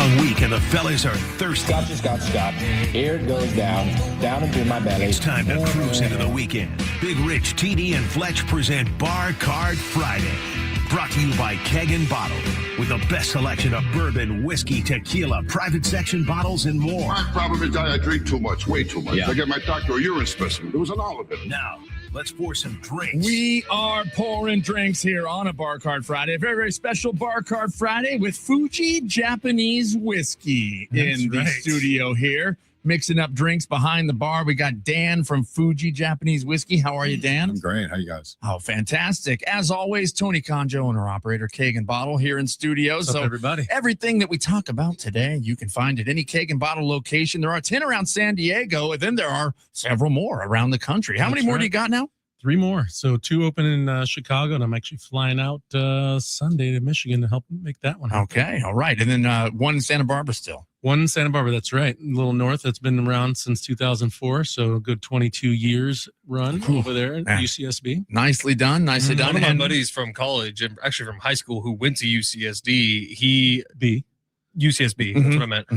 long week and the fellas are thirsty. Scotch. Here it goes down into my belly. It's time to cruise into the weekend. Big Rich, TD, and Fletch present Bar Card Friday. Brought to you by Keg N Bottle, with the best selection of bourbon, whiskey, tequila, private section bottles, and more. My problem is I drink too much, way too much. Yeah. I get my doctor a urine specimen. There was an all of it. Now, let's pour some drinks. We are pouring drinks here on a Bar Card Friday. A very, very special Bar Card Friday with Fuji Japanese Whisky in the studio here. Mixing up drinks behind the bar. We got Dan from Fuji Japanese Whisky. How are you, Dan? I'm great. How you guys? Oh, fantastic. As always, Tony Conjo, owner-operator, Keg N Bottle here in studio. What's up, everybody? Everything that we talk about today, you can find at any Keg N Bottle location. There are 10 around San Diego, and then there are several more around the country. How many more do you got now? 3 more. So 2 open in Chicago, and I'm actually flying out Sunday to Michigan to help make that one happen. Okay, all right. And then 1 in Santa Barbara still. 1 in Santa Barbara, that's right. A little north. That's been around since 2004, so a good 22 years run over there at UCSB. Nicely done. Nicely done. One of my buddies from college, and actually from high school, who went to UCSD, UCSB, that's what I meant.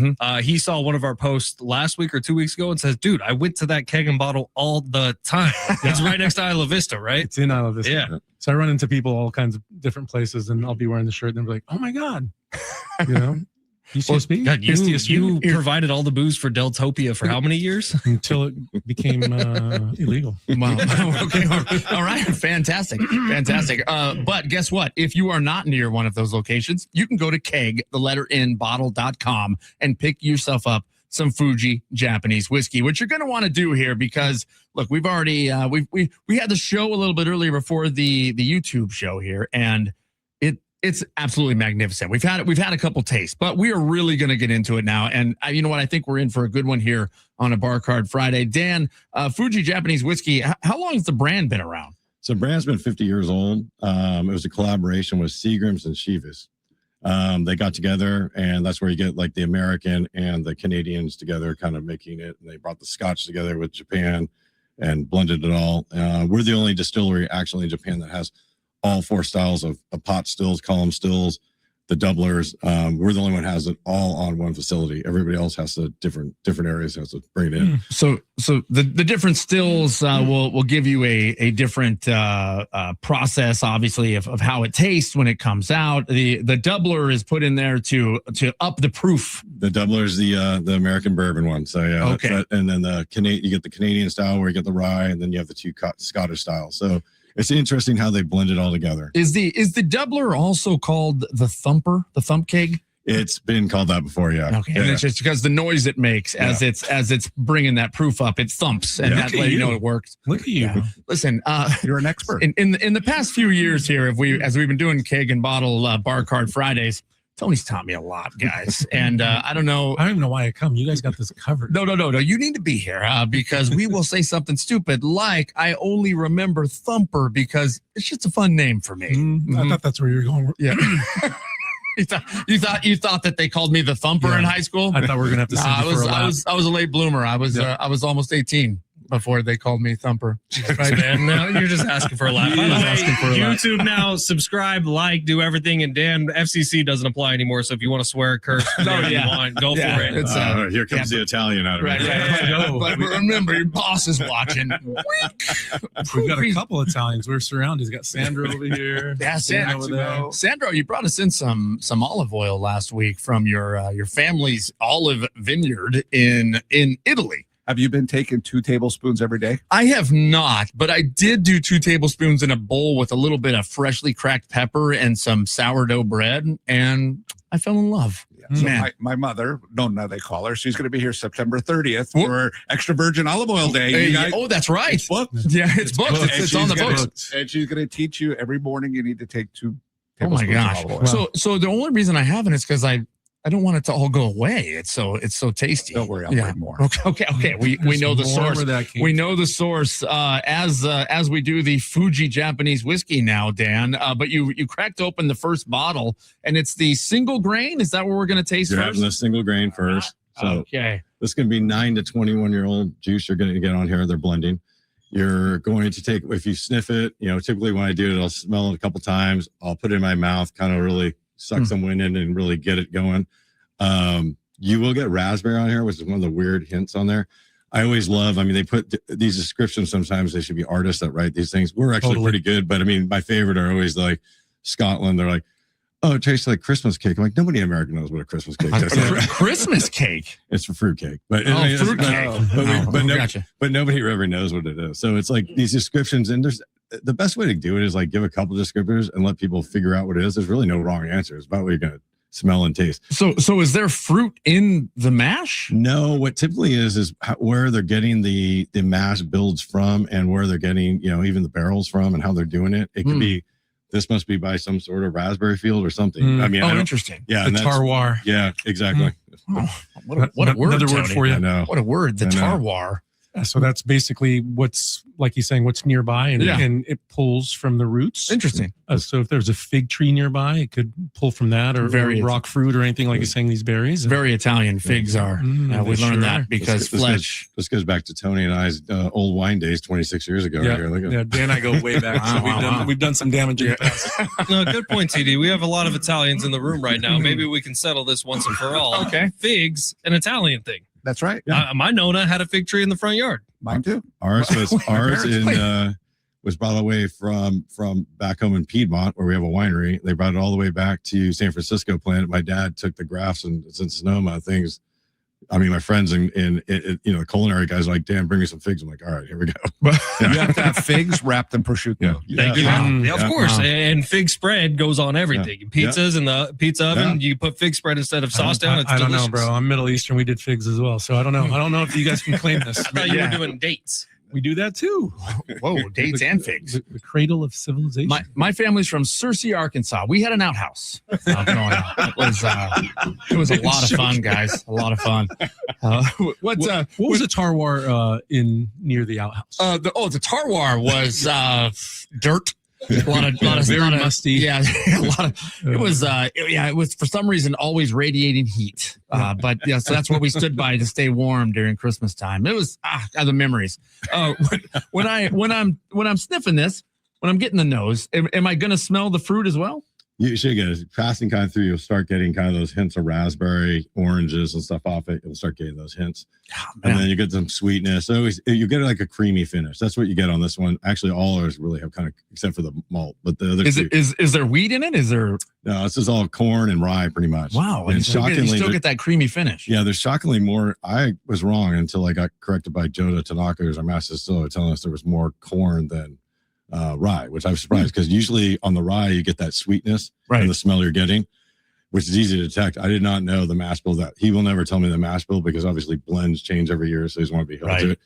He saw one of our posts last week or 2 weeks ago and says, dude, I went to that Keg N Bottle all the time. It's right next to Isla Vista, right? It's in Isla Vista. Yeah. So I run into people all kinds of different places, and I'll be wearing the shirt, and they'll be like, oh, my God. You know? UCSB? God, you provided all the booze for Deltopia for how many years? Until it became illegal. Wow. Okay. All right. Fantastic. But guess what? If you are not near one of those locations, you can go to kegnbottle.com and pick yourself up some Fuji Japanese whiskey, which you're going to want to do here because, look, we've already we had the show a little bit earlier before the YouTube show here, and it's absolutely magnificent. We've had a couple tastes, but we are really going to get into it now. And you know what? I think we're in for a good one here on a Bar Card Friday. Dan, Fuji Japanese Whisky, how long has the brand been around? So the brand's been 50 years old. It was a collaboration with Seagram's and Chivas. They got together, and that's where you get like the American and the Canadians together kind of making it. And they brought the Scotch together with Japan and blended it all. We're the only distillery actually in Japan that has all 4 styles of pot stills, column stills, the doublers. We're the only one that has it all on one facility. Everybody else has to different areas has to bring it in. So the different stills will give you a different process, obviously, of how it tastes when it comes out. The doubler is put in there to up the proof. The doubler is the American bourbon one. So yeah, okay. And then you get the Canadian style where you get the rye, and then you have the 2 Scottish styles. So it's interesting how they blend it all together. Is the doubler also called the thumper, the thump keg? It's been called that before, yeah. Okay, yeah. and it's just because the noise it makes as it's bringing that proof up, it thumps, and that way you know it works. Look at you. Yeah. Listen, You're an expert. In the past few years here, as we've been doing Keg N Bottle Bar Card Fridays, Tony's taught me a lot, guys. And I don't know. I don't even know why I come. You guys got this covered. No. You need to be here because we will say something stupid like, I only remember Thumper because it's just a fun name for me. I thought that's where you were going. Yeah. You thought that they called me the Thumper in high school? I thought we were going to have to send you for a lap. I was a late bloomer. I was almost 18 before they called me Thumper. Right, man. No, you're just asking for a laugh. YouTube now, subscribe, like, do everything. And Dan, FCC doesn't apply anymore. So if you want to swear, curse, you want, go for it. It's, here comes the Italian out of right, it. Yeah. But remember, your boss is watching. We've got a couple Italians. We're surrounded. He's got Sandra over here. Yeah, Sandro, you brought us in some olive oil last week from your family's olive vineyard in Italy. Have you been taking 2 tablespoons every day? I have not, but I did do 2 tablespoons in a bowl with a little bit of freshly cracked pepper and some sourdough bread, and I fell in love. Yeah. So my mother, Nonna they call her, she's going to be here September 30th for Extra Virgin Olive Oil Day. Oh, that's right. It's booked. Yeah, it's booked. It's on the books. And she's going to teach you every morning you need to take 2 tablespoons. Oh my gosh. Of olive oil. So the only reason I haven't is because I don't want it to all go away. It's so tasty. Don't worry, I'll bring more. Okay. We know the source. We know the source as we do the Fuji Japanese whiskey now, Dan. But you cracked open the first bottle, and it's the single grain. Is that what we're going to taste You're first? having the single grain first. So okay. This is going to be 9 to 21-year-old juice you're going to get on here. They're blending. You're going to take, if you sniff it, typically when I do it, I'll smell it a couple times. I'll put it in my mouth, kind of really suck some wind in and really get it going. You will get raspberry on here, which is one of the weird hints on there. I always love, I mean, they put these descriptions, sometimes they should be artists that write these things. We're actually pretty good, but I mean, my favorite are always like Scotland. They're like, oh, it tastes like Christmas cake. I'm like, nobody in America knows what a Christmas cake is. Christmas cake? It's for fruit cake. But fruit cake. But nobody ever knows what it is. So it's like these descriptions, and the best way to do it is like give a couple descriptors and let people figure out what it is. There's really no wrong answer. It's about what you're going to smell and taste. So is there fruit in the mash? No, what typically is where they're getting the mash builds from, and where they're getting, even the barrels from, and how they're doing it. It could be, this must be by some sort of raspberry field or something. I mean, interesting. Yeah, the terroir. Yeah, exactly. What a word, another word for you. I know. What a word, the terroir. So that's basically what's, like he's saying, what's nearby, and it pulls from the roots. Interesting. So if there's a fig tree nearby, it could pull from that, or rock fruit, or anything like he's saying. These berries, very Italian figs are. We learned that because Fletch. This goes back to Tony and I's old wine days 26 years ago. Yeah, right here. Dan and I go way back. So we've done some damage in the past. No, good point, TD. We have a lot of Italians in the room right now. Maybe we can settle this once and for all. Okay, figs, an Italian thing. That's right. My Nona had a fig tree in the front yard. Mine too. Ours was brought away from back home in Piedmont, where we have a winery. They brought it all the way back to San Francisco plant. My dad took the grafts and Sonoma things. I mean, my friends and the culinary guys are like, Dan, bring me some figs. I'm like, all right, here we go. You have to have figs wrapped in prosciutto. Yeah, of course. And fig spread goes on everything. Pizzas in the pizza oven, you put fig spread instead of sauce down. It's delicious. I don't know, bro. I'm Middle Eastern. We did figs as well. So I don't know. I don't know if you guys can claim this. I thought you were doing dates. We do that too. Whoa, dates and figs. The cradle of civilization. My family's from Searcy, Arkansas. We had an outhouse growing up. It was a lot of fun, guys. A lot of fun. What was the terroir in near the outhouse? The terroir was dirt. A lot of very musty. Yeah, a lot of. It was for some reason always radiating heat. But yeah, so that's what we stood by to stay warm during Christmas time. It was the memories. When I'm sniffing this, when I'm getting the nose, am I going to smell the fruit as well? You should get it. Passing kind of through, you'll start getting kind of those hints of raspberry, oranges, and stuff off it. You'll start getting those hints. And then you get some sweetness. So you get like a creamy finish. That's what you get on this one. Actually, all ours really have kind of, except for the malt. But the other is there wheat in it? Is there? No, this is all corn and rye, pretty much. Wow. And shockingly, you still get that creamy finish. Yeah, there's shockingly more. I was wrong until I got corrected by Joda Tanaka, who's our master distiller, telling us there was more corn than rye, which I was surprised, because usually on the rye you get that sweetness and the smell you're getting, which is easy to detect. I did not know the mash bill. That he will never tell me the mash bill, because obviously blends change every year, so he doesn't want to be held to it.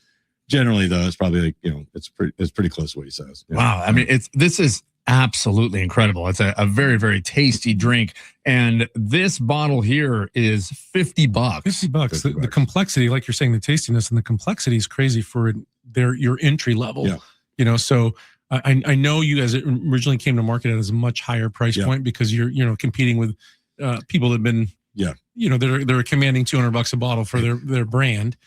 Generally, though, it's probably like, it's pretty close to what he says. Wow, I mean, this is absolutely incredible. It's a very, very tasty drink, and this bottle here is $50. $50. The complexity, like you're saying, the tastiness and the complexity is crazy for your entry level. Yeah. So I know you guys originally came to market at a much higher price point, because you're competing with people that have been they're commanding $200 a bottle for their brand,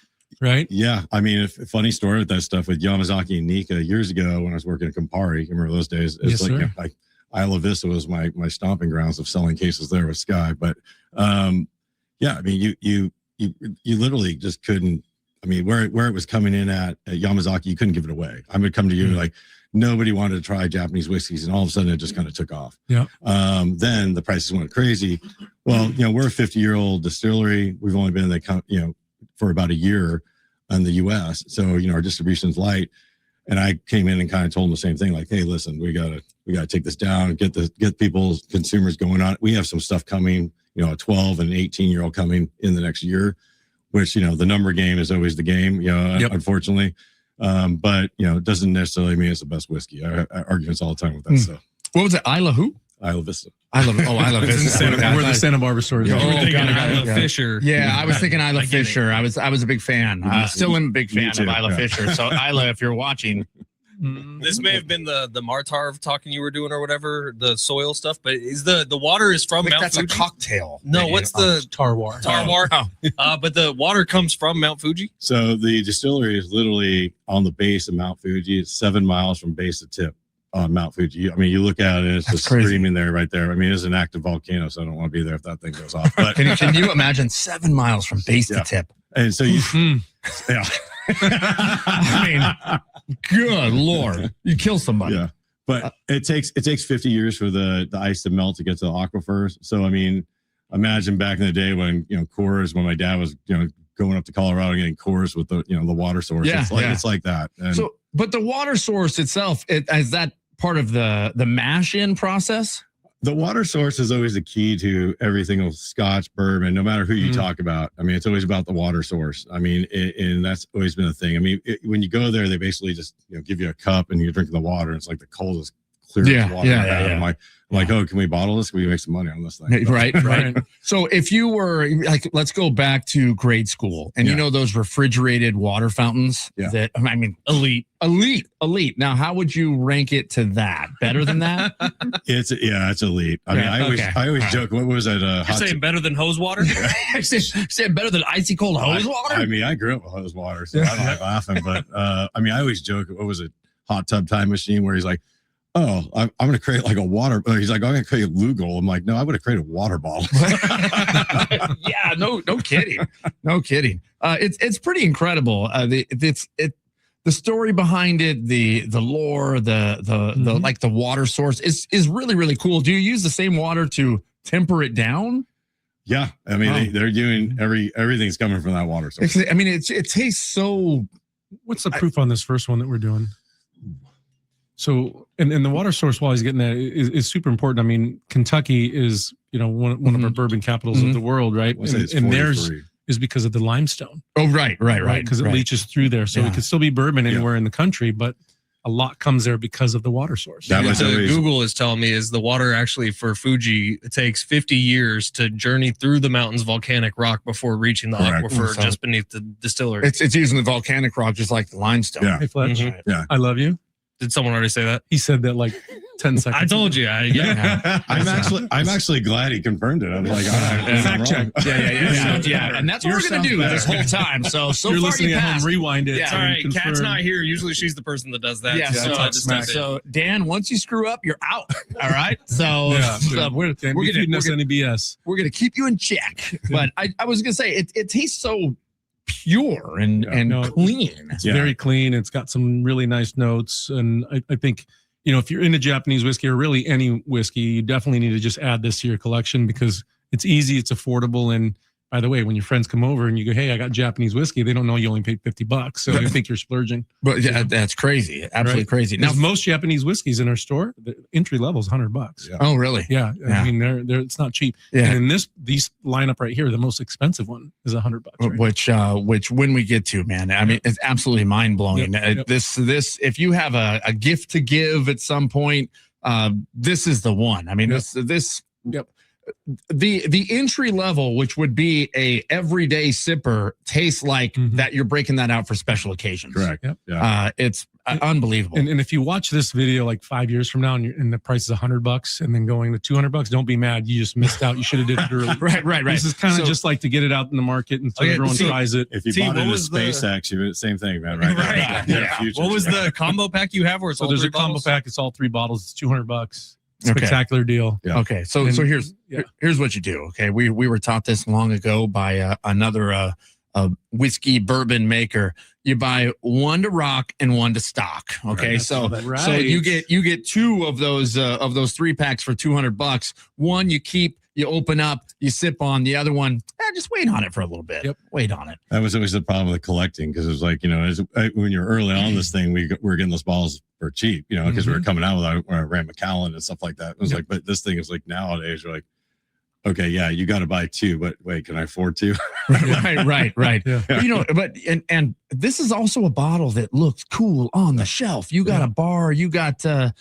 right? Yeah, I mean, funny story with that stuff with Yamazaki and Nika years ago when I was working at Campari. Remember those days? It's like Isla Vista was my stomping grounds of selling cases there with Sky. But I mean, you literally just couldn't. I mean, where it was coming in at Yamazaki, you couldn't give it away. I would come to you like, nobody wanted to try Japanese whiskeys, and all of a sudden it just kind of took off. Yeah. Then the prices went crazy. Well, we're a 50-year-old distillery. We've only been in the for about a year in the U.S. So our distribution's light. And I came in and kind of told them the same thing, like, hey, listen, we gotta take this down, get people's consumers going on. We have some stuff coming, a 12 and 18-year-old coming in the next year, which the number game is always the game, unfortunately. But it doesn't necessarily mean it's the best whiskey. I argue all the time with that stuff. What was it? Isla who? Isla Vista. Isla Vista. We're the Santa Barbara store. Isla Fisher. Yeah, I was thinking Isla Fisher. I was a big fan. Still am a big fan of Isla Fisher. So Isla, if you're watching. This may have been the Martarv talking you were doing or whatever, the soil stuff, but is the water is from Mount Fuji? That's a cocktail. No, what's the terroir? But the water comes from Mount Fuji? So the distillery is literally on the base of Mount Fuji. It's 7 miles from base to tip. on Mount Fuji. I mean, you look at it, it's That's just crazy. screaming there, right there. I mean, it's an active volcano, so I don't want to be there if that thing goes off. But Can you imagine 7 miles from base to tip? and so you, yeah, I mean, good Lord, you kill somebody. yeah. But it takes 50 years for the ice to melt to get to the aquifers. So I mean, imagine back in the day when Coors, when my dad was going up to Colorado getting Coors with the the water source. Yeah, it's like that. And so, but the water source itself, is that part of the mash in process? the water source is always the key to everything of Scotch, bourbon, no matter who you talk about. I mean, it's always about the water source. I mean, and that's always been a thing. I mean, when you go there, they basically just give you a cup and you're drinking the water. It's like the coldest, clearest water. I'm like, oh, can we bottle this? Can we make some money on this thing? Right. So if you were like, let's go back to grade school, and those refrigerated water fountains that, I mean, elite. Now, how would you rank it to that? Better than that? It's elite. I mean, I always joke. What was that? You're saying better than hose water? saying better than icy cold hose water? I mean, I grew up with hose water, so I don't like laughing. But I mean, I always joke. What was it? Hot tub time machine, where he's like, oh, I'm going to create like a water. He's like, I'm going to create a Lugal. I'm like, no, I would have created a water bottle. Yeah, no kidding. No kidding. It's pretty incredible. The story behind it, the lore, the like the water source is really, really cool. Do you use the same water to temper it down? Yeah. I mean, they're doing everything's coming from that water source. I mean, it tastes so. What's the proof on this first one that we're doing? So, and the water source, while he's getting that, is super important. I mean, Kentucky is, one of our bourbon capitals of the world, right? And theirs is because of the limestone. Oh, right. Because it leaches through there. So it could still be bourbon anywhere in the country, but a lot comes there because of the water source. Google is telling me is the water actually for Fuji, it takes 50 years to journey through the mountain's volcanic rock before reaching the aquifer just beneath the distillery. It's using the volcanic rock just like the limestone. Yeah. Hey, Fletch, I love you. Did someone already say that? He said that like 10 seconds. I told you. I'm actually glad he confirmed it. I was like, fact check. Yeah. And that's what we're going to do this whole time. So you're far listening you at passed. home, rewind it. Yeah. All right. Kat's not here. Usually she's the person that does that. Yeah. So Dan, once you screw up, you're out. All right. So, we're feeding us any BS. We're going to keep you in check. But I was going to say, it tastes so pure and clean. It's very clean. It's got some really nice notes. And I think, if you're into Japanese whiskey or really any whiskey, you definitely need to just add this to your collection because it's easy, it's affordable. And by the way, when your friends come over and you go, hey, I got Japanese whiskey, they don't know you only paid $50. So they think you're splurging. But yeah, that's crazy. Absolutely crazy. Now, most Japanese whiskeys in our store, the entry level is $100. Yeah. Oh, really? Yeah. I mean, they're it's not cheap. Yeah. And in these lineup right here, the most expensive one is $100. Right? Which when we get to, man, I mean, it's absolutely mind blowing. This, if you have a gift to give at some point, this is the one. I mean, this. The entry level, which would be a everyday sipper, tastes like that you're breaking that out for special occasions. Correct. It's unbelievable. And if you watch this video like 5 years from now and the price is $100 and then going to $200, don't be mad. You just missed out. You should have did it early. Right. This is kind of just like to get it out in the market and so everyone tries it. If you bought it in SpaceX, you would same thing, man. Right. What was the combo pack you have? Where it's all there's a combo pack. It's all 3 bottles. It's $200. Spectacular deal. Yeah. Okay, so here's what you do. Okay, we were taught this long ago by another whiskey bourbon maker. You buy one to rock and one to stock. Okay, so you get 2 of those 3 packs for $200. One you keep, you open up, you sip on. The other one, just wait on it for a little bit. Yep. Wait on it. That was always the problem with collecting because it was like when you're early on this thing, we were getting those bottles for cheap, because we were coming out with our Rand Macallan and stuff like that. It was like, but this thing is like nowadays you're like, okay, yeah, you got to buy 2, but wait, can I afford 2? Right. Yeah. But and this is also a bottle that looks cool on the shelf. You got a bar, you got a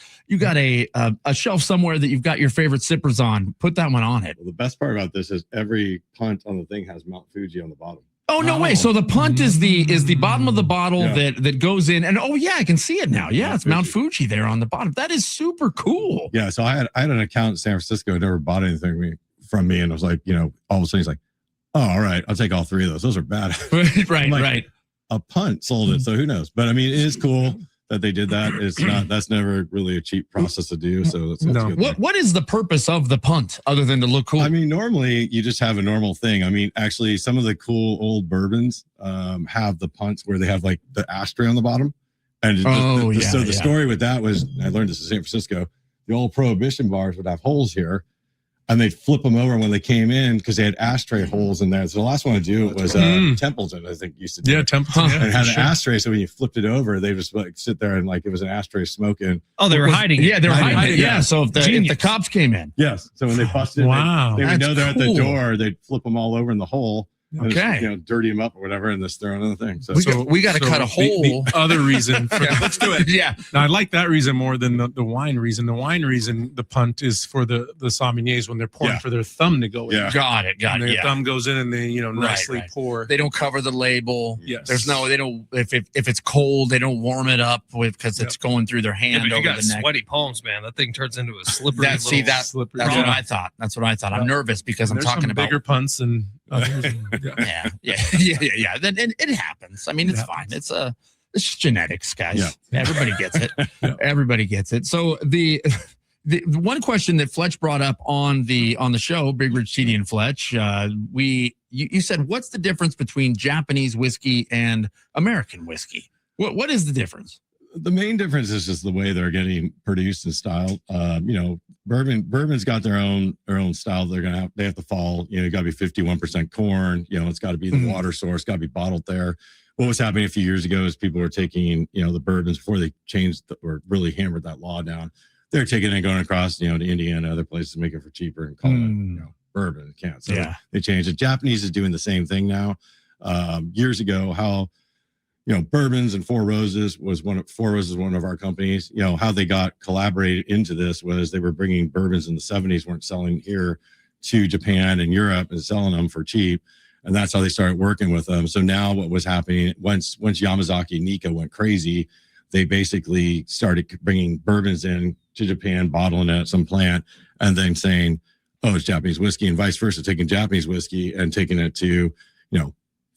shelf somewhere that you've got your favorite sippers on. Put that one on it. Well, the best part about this is every punt on the thing has Mount Fuji on the bottom. Oh, no way. So the punt is the bottom of the bottle that goes in. And I can see it now. Yeah, it's Mount Fuji there on the bottom. That is super cool. Yeah. So I had an account in San Francisco, never bought anything from me. And I was like, all of a sudden he's like, oh, all right, I'll take all 3 of those. Those are bad. Right. A punt sold it. So who knows? But I mean, it is cool. that they did that. That's never really a cheap process to do. So that's No. a good thing. What is the purpose of the punt other than to look cool? I mean, normally you just have a normal thing. I mean, actually, some of the cool old bourbons have the punts where they have like the ashtray on the bottom. And the story with that was, I learned this in San Francisco, the old Prohibition bars would have holes here, and they'd flip them over when they came in because they had ashtray holes in there. So the last one to do was Templeton, I think, used to do. Yeah, Templeton. And it had an ashtray, so when you flipped it over, they just like sit there and like it was an ashtray smoking. Oh, they were hiding. Yeah, they're hiding. it. Yeah, so if the cops came in, Yes. So when they busted, Wow. they would That's know they're cool. at the door. They'd flip them all over in the hole. And Okay. just, dirty them up or whatever, and just throw another thing. So, we got to cut a hole. The other reason, Let's do it. Yeah. now I like that reason more than the wine reason. The wine reason, the punt is for the sommeliers when they're pouring for their thumb to go in. Yeah. Got it. And their thumb goes in and they nicely pour. They don't cover the label. Yes. They don't. If it's cold, they don't warm it up because it's going through their hand But over you got the neck. sweaty palms, man. That thing turns into a slippery. That's slippery. what I thought. That's what I thought. I'm nervous because I'm There's talking some about bigger punts than others. yeah. Then it happens. I mean, it's fine. It's just genetics, guys. Yeah. Everybody gets it. Yeah. Everybody gets it. So the one question that Fletch brought up on the show, Big Rich TD and Fletch, you said, what's the difference between Japanese whiskey and American whiskey? What is the difference? the main difference is just the way they're getting produced and styled. Bourbon's got their own style. They have to fall. You got to be 51% corn. It's got to be the water source. Got to be bottled there. What was happening a few years ago is people were taking the bourbons before they changed or really hammered that law down. They're taking it and going across to Indiana, other places, make it for cheaper and call it bourbon. Can't. So they changed it. Japanese is doing the same thing now. Years ago, how bourbons and Four Roses was one of our companies. How they got collaborated into this was they were bringing bourbons in the 70s, weren't selling here to Japan and Europe and selling them for cheap. And that's how they started working with them. So now what was happening once Yamazaki Nikka went crazy, they basically started bringing bourbons in to Japan, bottling it at some plant, and then saying, oh, it's Japanese whiskey, and vice versa, taking Japanese whiskey and taking it to,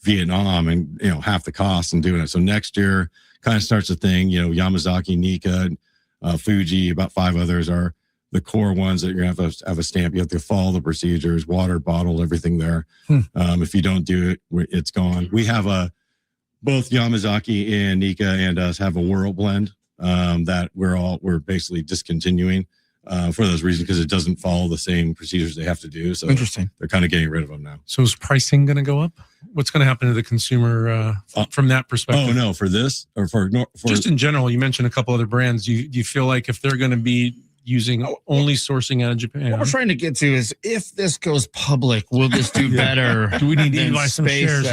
Vietnam and, half the cost and doing it. So next year kind of starts a thing, Yamazaki, Nikka, Fuji, about 5 others are the core ones that you're going to have a stamp. You have to follow the procedures, water, bottle, everything there. If you don't do it, it's gone. We have both Yamazaki and Nikka and us have a world blend that we're basically discontinuing for those reasons, because it doesn't follow the same procedures they have to do. So interesting. They're kind of getting rid of them now. So is pricing going to go up? What's going to happen to the consumer from that perspective? Oh no, for this or for just in general, you mentioned a couple other brands. Do you feel like if they're going to be using only sourcing out of Japan? What we're trying to get to is, if this goes public, will this do better? Do we need to than buy some shares?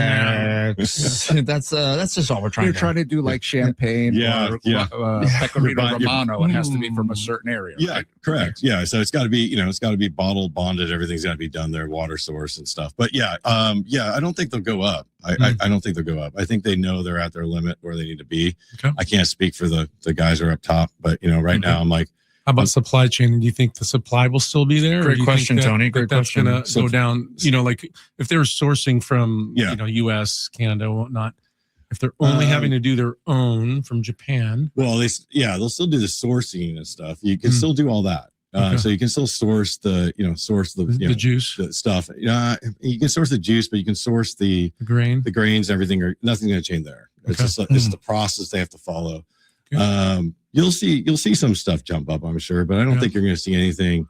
That's just all we're trying. You're trying to do like champagne or Pecorino Romano. It has to be from a certain area. Yeah, right? correct. Yeah, so it's got to be, it's got to be bottled, bonded. Everything's got to be done there, water source and stuff. But I don't think they'll go up. I don't think they'll go up. I think they know they're at their limit where they need to be. Okay. I can't speak for the guys who are up top, but right now I'm like, how about supply chain? Do you think the supply will still be there? Great question, Tony. Great question. That's going to go down. Like if they're sourcing from U.S., Canada, whatnot. If they're only having to do their own from Japan, well, they'll still do the sourcing and stuff. You can still do all that. So you can still source the juice, the stuff. You can source the juice, but you can source the grains, everything. Nothing's going to change there. It's just it's the process they have to follow. Okay. You'll see some stuff jump up, I'm sure, but I don't think you're going to see anything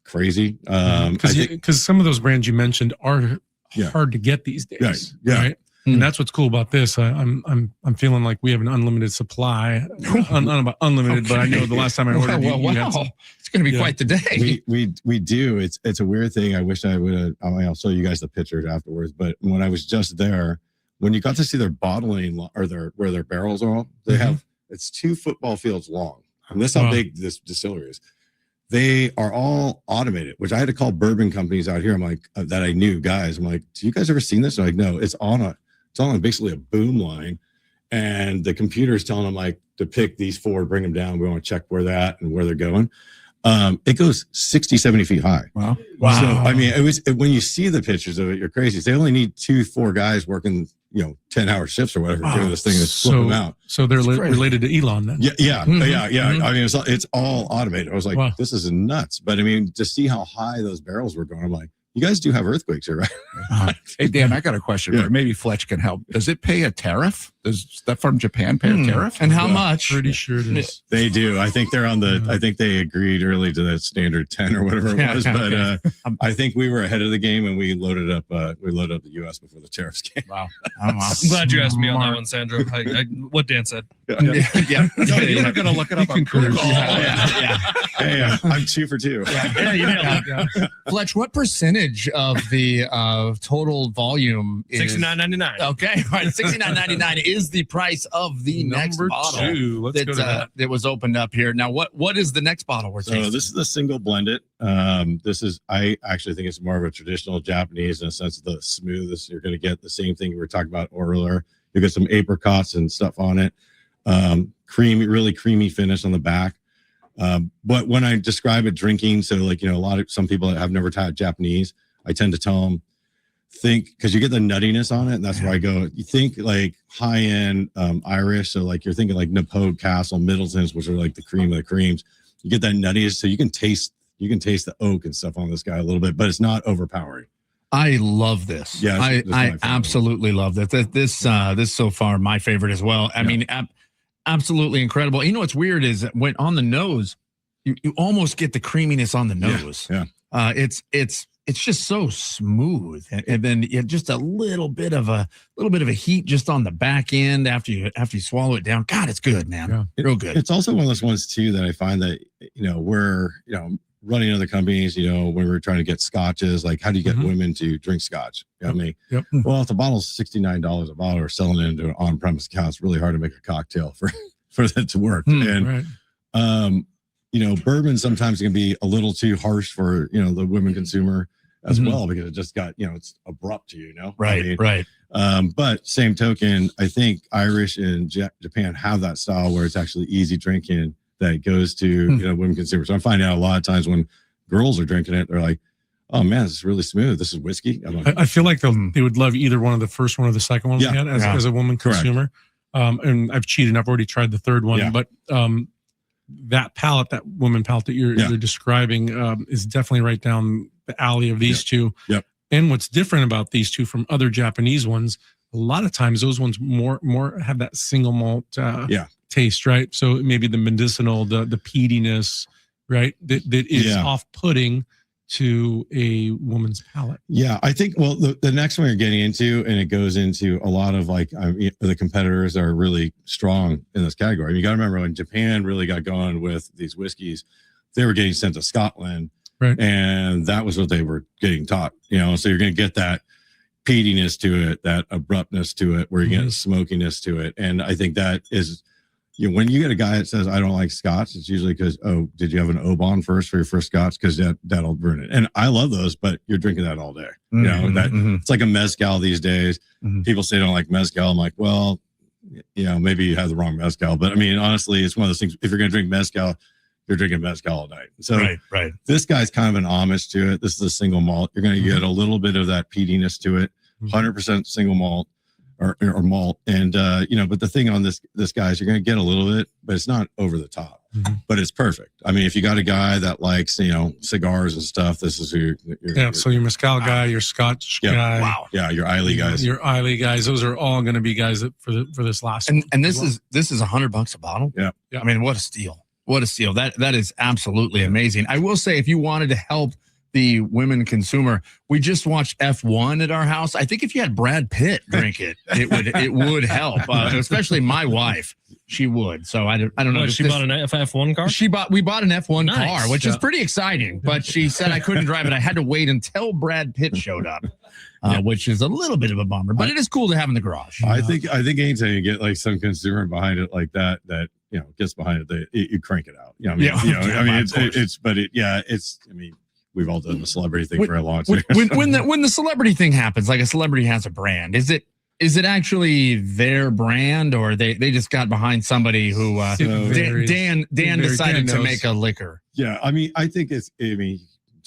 crazy. Because some of those brands you mentioned are hard to get these days, right? And that's what's cool about this. I'm feeling like we have an unlimited supply. Not unlimited, but I know the last time I ordered, it's going to be quite the day. We do. It's a weird thing. I wish I would have. I'll show you guys the pictures afterwards. But when I was just there, when you got to see their bottling or where their barrels are, they have. It's 2 football fields long. And that's how big this distillery is. They are all automated, which I had to call bourbon companies out here. I'm like, that I knew guys. I'm like, do you guys ever seen this? They're like, no, it's on basically a boom line. And the computer is telling them like to pick these 4, bring them down. We want to check where they're at and where they're going. It goes 60, 70 feet high. Wow. So, I mean, when you see the pictures of it, you're crazy. They only need 2-4 guys working 10-hour shifts or whatever, carry this thing and flip them out. So they're related to Elon then? Yeah. I mean, it's all automated. I was like, this is nuts. But I mean, to see how high those barrels were going, I'm like, you guys do have earthquakes here, right? Hey, Dan, I got a question. Or maybe Fletch can help. Does it pay a tariff? Does stuff from Japan pay a tariff? And how much? Pretty sure it is. They do. I think they're on I think they agreed early to that standard 10 or whatever it was. But I think we were ahead of the game and we loaded up the U.S. before the tariffs came. Wow. I'm glad you asked me on that one, Sandro. What Dan said. No, you're not going to look it up on Google. Hey, I'm 2 for 2. Yeah, you nailed it. Fletch, what percentage of the total volume is $69.99? Okay, all right. $69.99 is the price of the next bottle. Let's go to that. That was opened up here. Now, what is the next bottle we're tasting? So this is the single blended. I actually think it's more of a traditional Japanese in a sense of the smoothest. You're going to get the same thing we were talking about earlier. You get some apricots and stuff on it. Really creamy finish on the back. But when I describe it drinking, so like, some people that have never tried Japanese, I tend to tell them, because you get the nuttiness on it, and that's where I go. You think like high end Irish, so like you're thinking like Napode Castle, Middleton's, which are like the cream of the creams. You get that nuttiness, so you can taste the oak and stuff on this guy a little bit, but it's not overpowering. I love this. Yeah, I absolutely love this. This so far my favorite as well. I mean, absolutely incredible. You know what's weird is when on the nose, you almost get the creaminess on the nose. Yeah. It's just so smooth, and then just a little bit of a heat just on the back end after you swallow it down. God, it's good, man. Real good. It's also one of those ones too that I find that we're running other companies. When we're trying to get scotches, like how do you get women to drink scotch? You know what I mean? Yep. Well, if the bottle's $69 a bottle or selling it into an on-premise account, it's really hard to make a cocktail for that to work. Bourbon sometimes can be a little too harsh for the women consumer as well, because it just got it's abrupt to right. But same token, I think Irish and Japan have that style where it's actually easy drinking that goes to women consumers. So I'm finding out a lot of times when girls are drinking it, they're like, oh man, this is really smooth. This is whiskey. I feel like they would love either one of the first one or the second one we had as a woman consumer. And I've cheated. I've already tried the third one, but that palate, that woman palate that you're describing is definitely right down the alley of these two. Yep. And what's different about these two from other Japanese ones, a lot of times those ones more have that single malt taste, right? So maybe the medicinal, the peatiness, right? That is off-putting to a woman's palate. Yeah, I think, well, the next one you're getting into, and it goes into a lot of like the competitors are really strong in this category. You got to remember when Japan really got going with these whiskeys, they were getting sent to Scotland, right? And that was what they were getting taught, so you're going to get that peatiness to it, that abruptness to it, where you get smokiness to it. And I think that is, when you get a guy that says, I don't like Scotch, it's usually because, oh, did you have an Oban first for your first Scotch? Because that'll burn it. And I love those, but you're drinking that all day. It's like a mezcal these days. People say they don't like mezcal. I'm like, well, maybe you have the wrong mezcal. But I mean, honestly, it's one of those things. If you're going to drink mezcal, you're drinking mezcal all night. So right. This guy's kind of an homage to it. This is a single malt. You're going to get a little bit of that peatiness to it. 100% single malt. Or malt, and but the thing on this guy is you're going to get a little bit, but it's not over the top, but it's perfect. I mean, if you got a guy that likes cigars and stuff, this is who so your mezcal guy, your Scotch guy, your Islay guys, those are all going to be guys that for this last and this is $100 a bottle. Yeah. I mean, what a steal! That is absolutely amazing. I will say, if you wanted to help the women consumer, we just watched F1 at our house. I think if you had Brad Pitt drink it, it would help. Especially my wife, she would. So I don't know. She bought an F1 car. We bought an F1 car, which is pretty exciting. But she said I couldn't drive it. I had to wait until Brad Pitt showed up, which is a little bit of a bummer. But it is cool to have in the garage. I think anytime you get like some consumer behind it like that gets behind it, you crank it out. We've all done the celebrity thing for a long time. When the celebrity thing happens, like a celebrity has a brand, is it actually their brand, or they just got behind somebody who Dan decided to make a liquor? Yeah, I mean, I think it's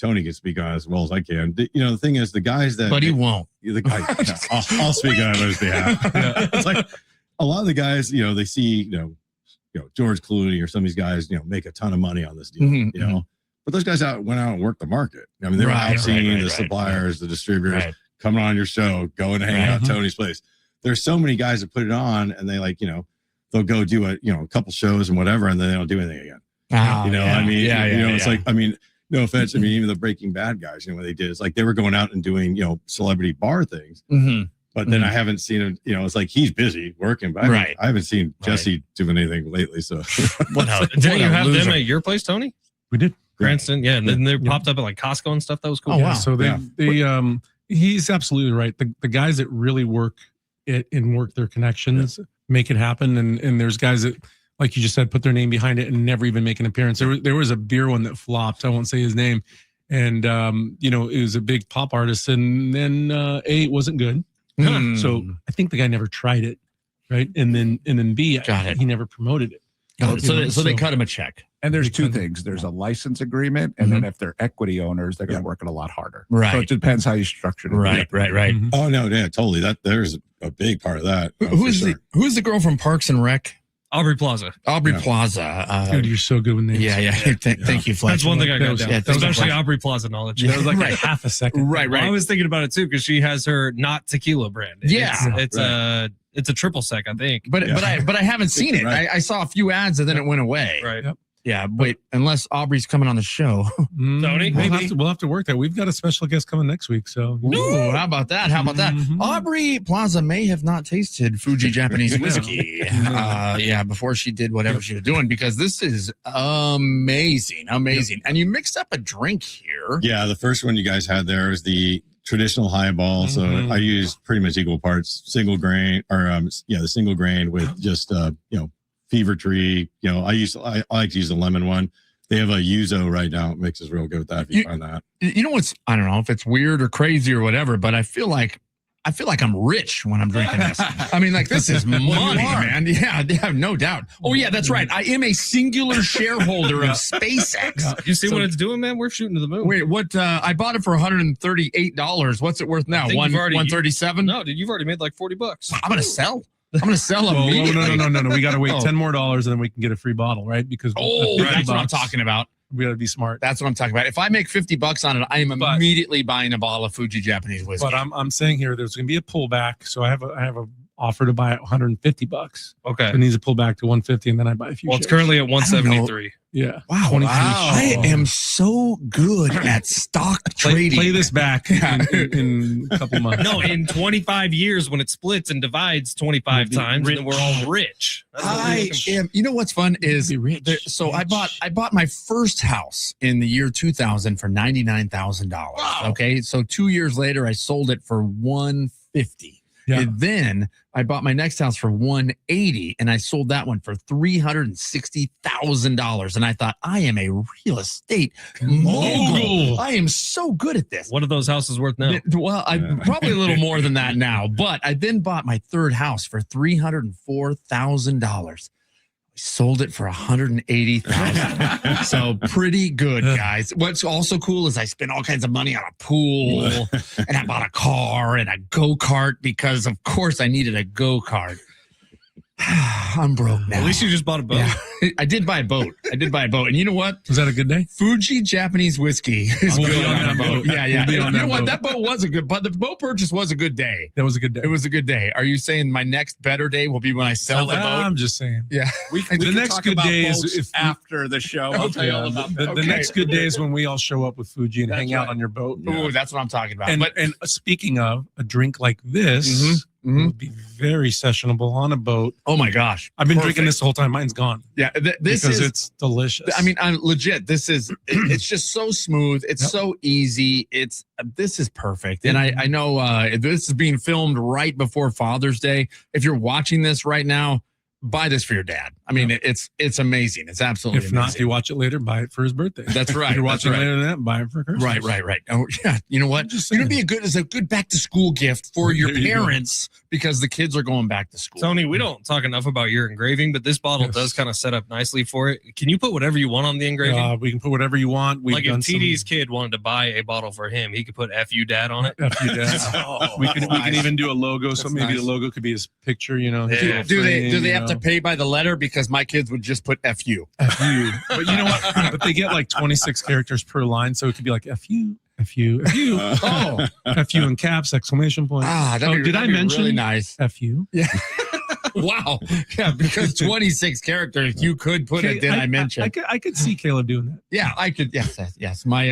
Tony can speak on it as well as I can. The thing is, the guys that, but he won't. I'll speak on his behalf. It's like a lot of the guys, they see, George Clooney or some of these guys, make a ton of money on this deal, but those guys went out and worked the market. I mean, they were out seeing the suppliers, the distributors coming on your show, going to hang out at Tony's place. There's so many guys that put it on and they they'll go do a couple shows and whatever, and then they don't do anything again. It's like, no offense. I mean, even the Breaking Bad guys, what they did is like they were going out and doing, celebrity bar things. But then I haven't seen him, it's like he's busy working, but I haven't seen Jesse doing anything lately. So didn't you have them at your place, Tony? We did. Cranston, and then they popped up at like Costco and stuff. That was cool. Oh, wow. So he's absolutely right. The guys that really work it and work their connections make it happen. And there's guys that, like you just said, put their name behind it and never even make an appearance. There was a beer one that flopped. I won't say his name. And, it was a big pop artist. And then A, it wasn't good. So I think the guy never tried it. Right. And then B, he never promoted it. So they cut him a check. And there's two things. There's a license agreement, and then if they're equity owners, they're going to work it a lot harder. Right. So it depends how you structure it. Right. Oh no, yeah, totally. There's a big part of that. Who's the girl from Parks and Rec? Aubrey Plaza. Plaza. Dude, you're so good with names. Yeah. Thank you, Fletch. That's one thing I got down. Especially Aubrey Plaza knowledge. That was like a half a second. Right. Well, I was thinking about it too because she has her not tequila brand. It's a triple sec, I think. But I haven't seen it. I saw a few ads and then it went away. Right. Yep. Yeah, wait, unless Aubrey's coming on the show. Tony? We'll have to work that. We've got a special guest coming next week. So Ooh, how about that? Aubrey Plaza may have not tasted Fuji Japanese whiskey before she did whatever she was doing, because this is amazing. And you mixed up a drink here. Yeah, the first one you guys had there is the traditional highball. So I used pretty much equal parts single grain the single grain with just Fever Tree. I like to use the lemon one. They have a yuzu right now. It mixes real good with that. If you find that. I don't know if it's weird or crazy or whatever, but I feel like I'm rich when I'm drinking this. I mean, like, this is money, man. Yeah, no doubt. Oh yeah, that's right. I am a singular shareholder of SpaceX. You see what it's doing, man? We're shooting to the moon. Wait, what? I bought it for $138. What's it worth now? $137? No, dude, you've already made like $40. I'm gonna sell immediately. No. We got to wait $10 more and then we can get a free bottle, right? Because that's what I'm talking about. We got to be smart. That's what I'm talking about. If I make $50 on it, I am immediately buying a bottle of Fuji Japanese whiskey. But I'm saying here, there's going to be a pullback. So I have a offer to buy at $150. Okay. It needs a pullback to $150, and then I buy a few. Well, it's currently at $173. Yeah. Wow. I am so good at stock trading. Play this back in a couple months. No, in 25 years when it splits and divides 25 times, then we're all rich. You know what's fun is I bought my first house in the year 2000 for $99,000. Wow. Okay, so 2 years later I sold it for $150. Yeah. And then I bought my next house for $180, and I sold that one for $360,000. And I thought, I am a real estate mogul. I am so good at this. What are those houses worth now? Well, I'm probably a little more than that now. But I then bought my third house for $304,000. We sold it for $180,000. So pretty good, guys. What's also cool is I spent all kinds of money on a pool, and I bought a car and a go-kart because, of course, I needed a go-kart. I'm broke now. At least you just bought a boat. Yeah, I did buy a boat. And you know what? Was that a good day? Fuji Japanese whiskey is good on that boat. Yeah. You know what? That boat was a good, but the boat purchase was a good day. That was a good day. It was a good day. Are you saying my next better day will be when I sell the boat? I'm just saying. Yeah. The next good day is if after the show. I'll tell you all about that. The next good day is when we all show up with Fuji and hang out on your boat. Oh, that's what I'm talking about. And speaking of a drink like this, would be very sessionable on a boat. Oh my gosh. I've been drinking this the whole time. Mine's gone. Yeah. It's delicious. I mean, I'm legit. It's just so smooth. It's so easy. This is perfect. And I know this is being filmed right before Father's Day. If you're watching this right now, buy this for your dad. I mean, it's amazing. It's absolutely If not, amazing. if you watch it later, buy it for his birthday. That's right. If you're That's watching right. later than that, buy it for Christmas. Right. Oh, yeah. You know what? Just It's going to saying. be as a good back to school gift for your There you go. parents because the kids are going back to school. Tony, we don't talk enough about your engraving, but this bottle Yes. does kind of set up nicely for it. Can you put whatever you want on the engraving? We can put whatever you want. We've Like if done TD's kid wanted to buy a bottle for him, he could put "F you, Dad" on it. Some, we can even do a logo. So That's maybe nice. the logo could be his picture. You know, his Yeah. little Do they frame, have to pay by the letter? Because my kids would just put FU. FU. But you know what? But they get like 26 characters per line, so it could be like FU, FU, FU, Oh, FU in caps, exclamation point. Did I mention really nice? FU? Wow. Yeah, because 26 characters, you could put it. Did I mention? I could see Caleb doing that. Yeah, I could. Yes. My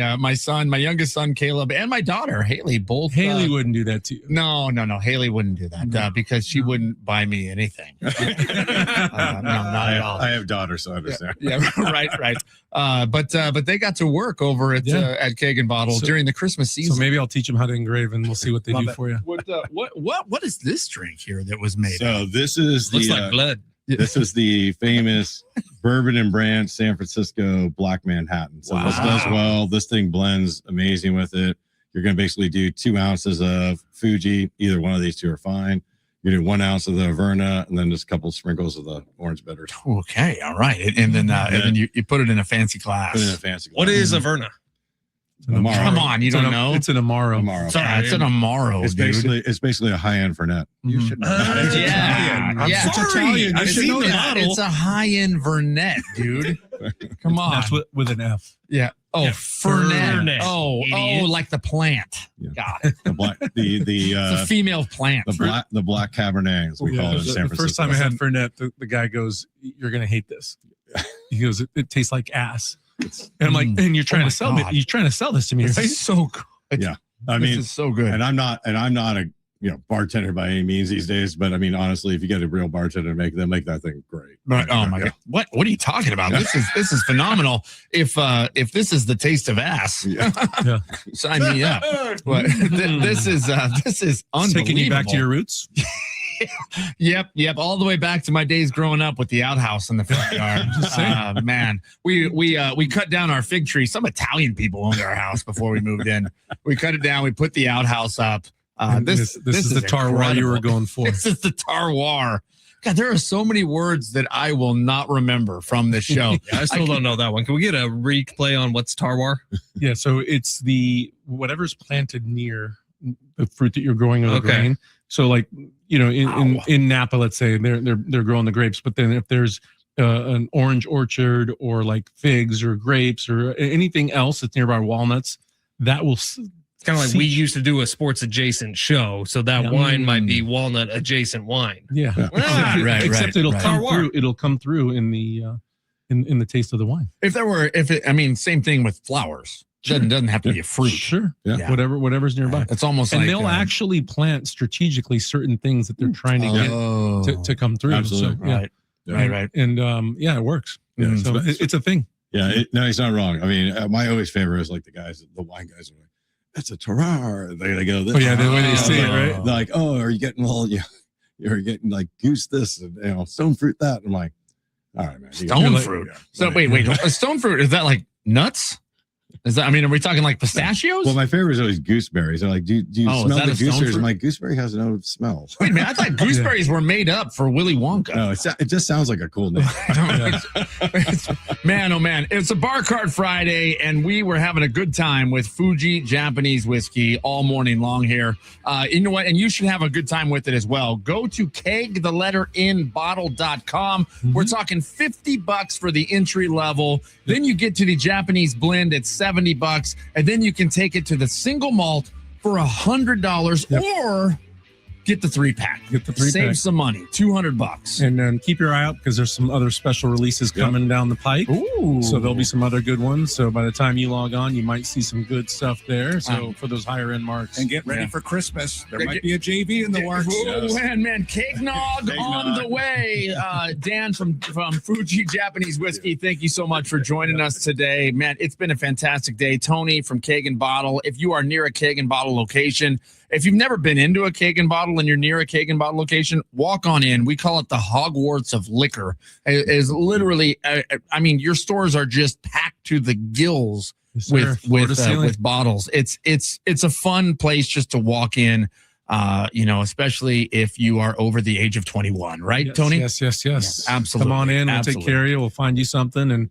youngest son Caleb, and my daughter Haley both. Haley wouldn't do that to you. No. Haley wouldn't do that because she wouldn't buy me anything. No, not at all. I have daughters, so I understand. Yeah, right. But they got to work over at Keg N Bottle So- during the Christmas season. So maybe I'll teach them how to engrave, and we'll see what they Love do it. for you. What is this drink here that was made? So this is Looks the like blood. this is the famous Bourbon and Branch San Francisco Black Manhattan. So this does well. This thing blends amazing with it. You're going to basically do 2 ounces of Fuji. Either one of these two are fine. You do 1 ounce of the Averna, and then just a couple sprinkles of the orange bitters. Okay, all right, and then you put it in a fancy glass. Put it in a fancy glass. What is Averna? Amaro. Come on, you It's don't an- know? It's an Amaro. Amaro. Yeah, it's an Amaro, It's dude. basically a high-end Fernet. You should know. Uh, Yeah, I'm yeah. sorry. Italian. I've You should seen know the that. bottle. It's a high-end Vernet, dude. Come on. That's with an F. Yeah. Oh, Yeah, Fernet. Fernet, Oh, idiot. like the plant. Yeah. Got it. The black, It's a female plant. the black Cabernet, as we call it in The San Francisco. first time I had Fernet, the guy goes, "You're gonna hate this." He goes, "It tastes like ass." And I'm like, "And you're trying my to sell God. me? You're trying to sell this to me, This right?" is so good. Yeah. I This mean, is so good. and I'm not a bartender by any means these days, but I mean, honestly, if you get a real bartender to make that thing great. Right. Oh my Yeah. God. What are you talking about? This is phenomenal. If this is the taste of ass, Yeah. sign me up. But this is unbelievable. Taking you back to your roots. Yep. All the way back to my days growing up with the outhouse in the front yard. Man, we cut down our fig tree. Some Italian people owned our house before we moved in. We cut it down. We put the outhouse up. This is the tarwar you were going for. This is the tarwar. God, there are so many words that I will not remember from this show. Yeah, I still don't know that one. Can we get a replay on what's tarwar? Yeah, so it's the whatever's planted near the fruit that you're growing or the Okay. grain. So like, you know, in Napa, let's say they're growing the grapes, but then if there's an orange orchard or like figs or grapes or anything else that's nearby, walnuts, that will It's kind of like we used to do a sports adjacent show, so that Yeah. wine might be walnut adjacent wine. Yeah. Ah, right, Except it'll right. come Tarwar. through. It'll come through in the in the taste of the wine. Same thing with flowers. Doesn't have to be a fruit. Sure. Yeah. Whatever's nearby. It's almost And like they'll actually plant strategically certain things that they're trying to get to come through. Absolutely. So, yeah. Right. And it works. Yeah. So it's a thing. Yeah, no, he's not wrong. I mean, my always favorite is like the wine guys are like, "It's a terroir." They go, Oh yeah, the way they say it, right? They're like, "Oh, are you getting you're getting like goose this and stone fruit that?" I'm like, "All right, man." Stone fruit. So wait, a stone fruit, is that like nuts? Is that? I mean, are we talking like pistachios? Well, my favorite is always gooseberries. They're like, "Do you Oh, is smell that the a stone gooseberries?" fruit? I'm like, "Gooseberry has no smell." Wait a minute, I thought gooseberries were made up for Willy Wonka. No, it just sounds like a cool name. Man, oh man, it's a Bar Card Friday, and we were having a good time with Fuji Japanese Whiskey all morning long here. You know what? And you should have a good time with it as well. Go to kegnbottle.com. We're talking $50 for the entry level. Then you get to the Japanese blend at $70, and then you can take it to the single malt for $100 or get the 3-pack. Get the 3-pack. Save some money, $200. And then keep your eye out because there's some other special releases coming down the pike. Ooh. So there'll be some other good ones. So by the time you log on, you might see some good stuff there. So for those higher end marks. And get ready for Christmas. There might be a JV in the works. Oh, man, Kegnog on the way. Dan from Fuji Japanese Whiskey, thank you so much for joining us today. Man, it's been a fantastic day. Tony from Keg N Bottle. If you are near a Keg N Bottle location if you've never been into a Keg N Bottle and you're near a Keg N Bottle location, walk on in. We call it the Hogwarts of liquor. It is literally, I mean, your stores are just packed to the gills with bottles. It's a fun place just to walk in. Especially if you are over the age of 21, right, yes, Tony? Yes. Absolutely. Come on in. We'll Absolutely. take care of you. We'll find you something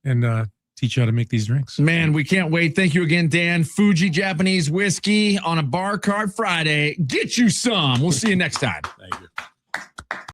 and teach you how to make these drinks. Man, we can't wait. Thank you again, Dan. Fuji Japanese Whiskey on a Bar Card Friday. Get you some. We'll see you next time. Thank you.